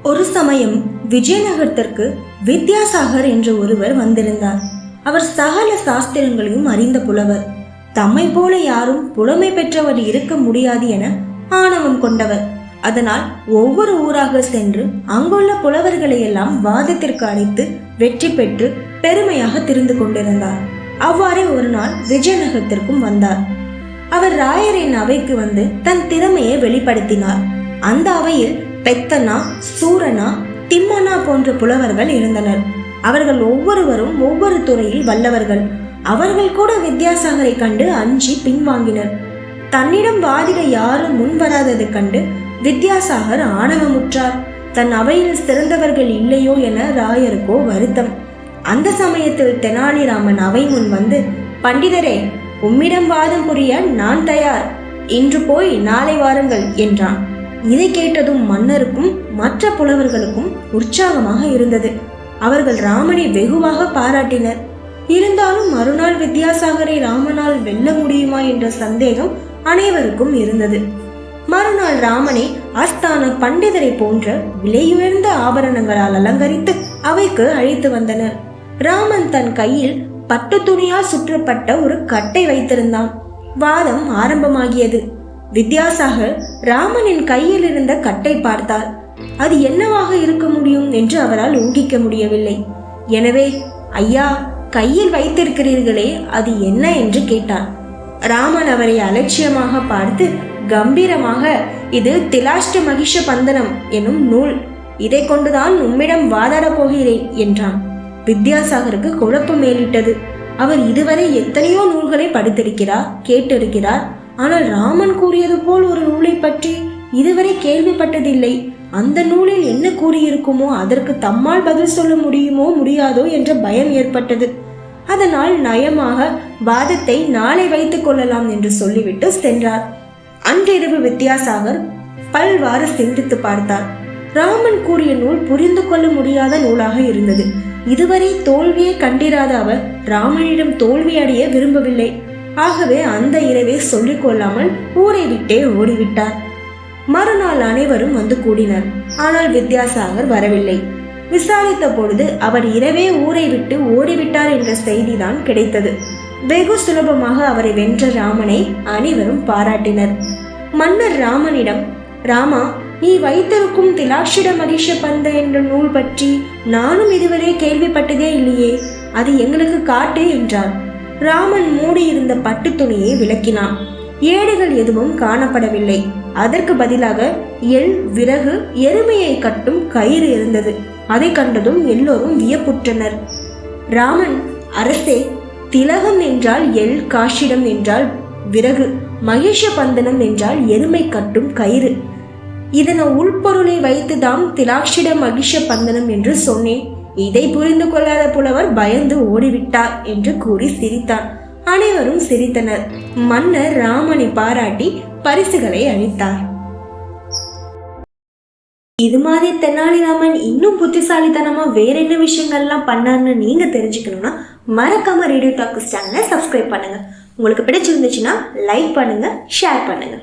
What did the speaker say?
ஒரு சமயம் விஜயநகரத்திற்கு வித்யாசாகர் என்ற ஒருவர் வந்திருந்தார். அவர் சகல சாஸ்திரங்களையும் அறிந்த புலவர். தம்மை போல யாரும் புலமை பெற்றவர் இருக்க முடியாது என ஆணவம் கொண்டவர். அதனால் ஒவ்வொரு ஊராக சென்று அங்குள்ள புலவர்களை எல்லாம் வாதத்திற்கு அழைத்து வெற்றி பெற்று பெருமையாக திரிந்து கொண்டிருந்தார். அவ்வாறே ஒரு நாள் விஜயநகரத்திற்கும் வந்தார். அவர் ராயரின் அவைக்கு வந்து தன் திறமையை வெளிப்படுத்தினார். அந்த அவையில் பெத்தனா, சூரனா, திம்மனா போன்ற புலவர்கள் இருந்தனர். அவர்கள் ஒவ்வொருவரும் ஒவ்வொரு துறையில் வல்லவர்கள். அவர்கள் கூட வித்யாசாகரை கண்டு அஞ்சி பின்வாங்கினர். தன்னிடம் வாதிட யாரும் முன் வராததை கண்டு வித்யாசாகர் ஆணவமுற்றார். தன் அவையில் சிறந்தவர்கள் இல்லையோ என ராயருக்கோ வருத்தம். அந்த சமயத்தில் தெனாலிராமன் அவை முன் வந்து, பண்டிதரே, உம்மிடம் வாதம் புரிய நான் தயார். இன்று போய் நாளை வாருங்கள் என்றான். இதை கேட்டதும் மன்னருக்கும் மற்ற புலவர்களுக்கும் உற்சாகமாக இருந்தது. அவர்கள் ராமனை வெகுவாக பாராட்டினர். இருந்தாலும் மறுநாள் வித்யாசாகரை ராமனால் வெல்ல முடியுமா என்ற சந்தேகம் அனைவருக்கும் இருந்தது. மறுநாள் ராமனை ஆஸ்தான பண்டிதரை போன்ற விலையுயர்ந்த ஆபரணங்களால் அலங்கரித்து அவைக்கு அழைத்து வந்தனர். ராமன் தன் கையில் பட்டு துணியால் சுற்றப்பட்ட ஒரு கட்டை வைத்திருந்தான். வாதம் ஆரம்பமாகியது. வித்யாசாகர் ராமனின் கையில் இருந்த கட்டை பார்த்தார். அது என்னவாக இருக்க முடியும் என்று அவரால் ஊகிக்க முடியவில்லை. எனவே, ஐயா, கையில் வைத்திருக்கிறீர்களே, அது என்ன என்று கேட்டார். ராமன் அவரை அலட்சியமாக பார்த்து கம்பீரமாக, இது திலாஷ்ட மகிஷ பந்தனம் எனும் நூல். இதை கொண்டுதான் உம்மிடம் வாதாட போகிறேன் என்றான். வித்யாசாகருக்கு குழப்பம் மேலிட்டது. அவர் இதுவரை எத்தனையோ நூல்களை படித்திருக்கிறார், கேட்டிருக்கிறார். ஆனால் ராமன் கூறியது போல் ஒரு நூலை பற்றி இதுவரை கேள்விப்பட்டதில்லை. அந்த நூலில் என்ன கூறியிருக்குமோ அதற்கு தம்மால் பதில் சொல்ல முடியுமோ முடியாதோ என்ற பயம் ஏற்பட்டது. அதனால் நயமாக வாதத்தை நாளை வைத்துக் கொள்ளலாம் என்று சொல்லிவிட்டு சென்றார். அன்றிரவு வித்யாசாகர் பல்வாறு சிந்தித்து பார்த்தார். ராமன் கூறிய நூல் புரிந்து கொள்ள முடியாத நூலாக இருந்தது. இதுவரை தோல்வியை கண்டிராத அவர் ராமனிடம் தோல்வி அடைய விரும்பவில்லை. ஆகவே அந்த இரவே சொல்லிக் கொள்ளாமல் ஊரை விட்டே ஓடிவிட்டார். மறுநாள் அனைவரும் வந்து கூடினர். ஆனால் வித்யாசாகர் வரவில்லை. விசாரித்த பொழுது அவர் இரவே ஊரை விட்டு ஓடிவிட்டார் என்ற செய்திதான் கிடைத்தது. வெகு சுலபமாக அவரை வென்ற ராமனை அனைவரும் பாராட்டினர். மன்னர் ராமனிடம், ராமா, நீ வைத்திருக்கும் திலாட்சிட மகிஷ பந்த என்ற நூல் பற்றி நானும் இதுவரை கேள்விப்பட்டதே இல்லையே, அது எங்களுக்கு காட்டு என்றார். ராமன் மூடியிருந்த பட்டு துணியை விளக்கினான். ஏடுகள் எதுவும் காணப்படவில்லை. அதற்கு பதிலாக எள், விறகு, எருமையை கட்டும் கயிறு இருந்தது. அதை கண்டதும் எல்லோரும் வியப்புற்றனர். ராமன், அரசே, திலகம் என்றால் எள், காஷிடம் என்றால் விறகு, மகிஷ பந்தனம் என்றால் எருமை கட்டும் கயிறு. இதன உள்பொருளை வைத்துதான் திலாட்சிட மகிஷ பந்தனம் என்று சொன்னேன். இதை புரிந்து கொள்ளாத புலவர் பயந்து ஓடிவிட்டார் என்று கூறி சிரித்தார். அனைவரும் சிரித்தனர். மன்னர் ராமனை பாராட்டி பரிசுகளை அளித்தார். இது மாதிரி தெனாலிராமன் இன்னும் புத்திசாலித்தனமா வேற என்ன விஷயங்கள்லாம் பண்ணார்னு நீங்க தெரிஞ்சுக்கணும்னா மறக்காம ரேடியோ டாக்கர்ஸ் சேனலை சப்ஸ்கிரைப் பண்ணுங்க. உங்களுக்கு பிடிச்சிருந்துச்சுன்னா லைக் பண்ணுங்க, ஷேர் பண்ணுங்க.